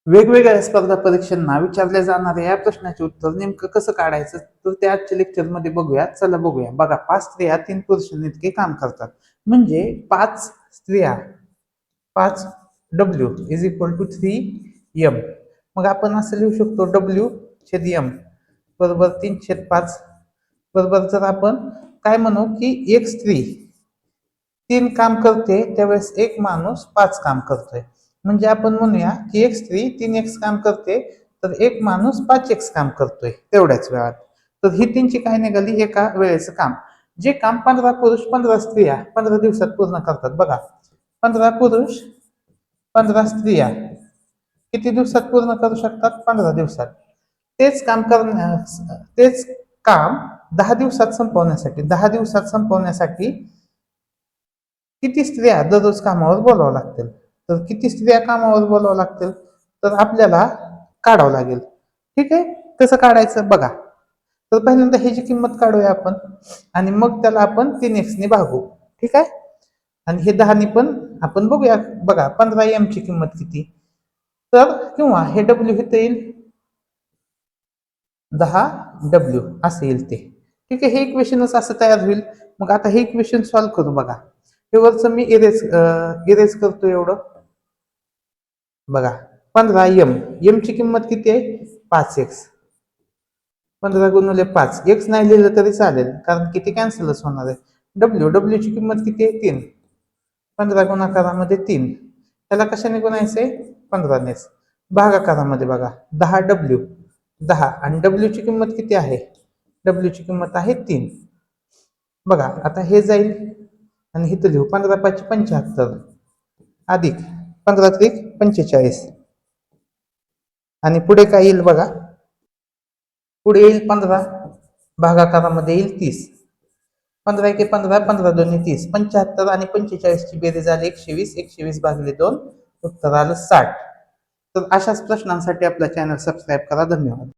वेगवेगळ्या स्पर्धा परीक्षांना विचारल्या जाणाऱ्या या प्रश्नाचे उत्तर नेमकं कसं काढायचं तर ते आजच्या लेक्चर मध्ये बघूया. चला बघूया. बघा, 5 स्त्रिया 3 पुरुषांनी इतके काम करतात. म्हणजे 5 स्त्रिया 5W is equal to 3M. मग आपण असं लिहू शकतो W/M बरोबर 3/5 बरोबर. जर आपण काय म्हणू की एक स्त्री 3 काम करते त्यावेळेस एक माणूस 5 काम करतोय. म्हणजे आपण म्हणूया की एक स्त्री 3x काम करते तर एक माणूस 5x काम करतोय तेवढ्याच वेळात. तर ही त्यांची काय निघाली एका वेळेचं काम. जे काम 15 पुरुष 15 स्त्रिया 15 दिवसात पूर्ण करतात. बघा, 15 पुरुष 15 स्त्रिया किती दिवसात पूर्ण करू शकतात? 15 दिवसात. तेच काम 10 दिवसात संपवण्यासाठी 10 दिवसात संपवण्यासाठी किती स्त्रिया दररोज कामावर बोलावं लागतील? तर किती स्त्रिया कामावर बोलावं लागतील तर आपल्याला काढावं लागेल. ठीक आहे, कसं काढायचं बघा. तर पहिल्यांदा ह्याची किंमत काढूया आपण आणि मग त्याला आपण 3x ने भागू. ठीक आहे, आणि हे 10 ने पण आपण बघूया. बघा, 15M ची किंमत किती तर किंवा हे W इथे येईल 10W असं येईल ते. ठीक आहे, हे इक्वेशनच असं तयार होईल. मग आता हे इक्वेशन सॉल्व्ह करू. बघा, हे वरचं मी इरेज करतो एवढं. बघा, 15M ची किंमत किती आहे? 5x. 15 गुणिले 5 x नाही लिहिलं तरी चालेल कारण किती कॅन्सलच होणार आहे. W ची किंमत किती आहे? 3. 15 गुणाकारामध्ये 3. त्याला कशाने गुणायचंय? 15 नेच. भागाकारामध्ये बघा 10W 10 आणि W ची किंमत किती आहे? W ची किंमत आहे 3. बघा, आता हे जाईल आणि इथं लिहू 15 5 75 अधिक 15 त्रिक 45 आणि पुढे काय येईल बघा. पुढे येईल 15 भागाकारामध्ये येईल 30. 15 1 15 15 2 30 75 आणि 45 ची बेरीज आली 120. 120 भागिले 2 उत्तर आलं 60. तर अशाच प्रश्नांसाठी आपला चॅनल सबस्क्राईब करा. धन्यवाद.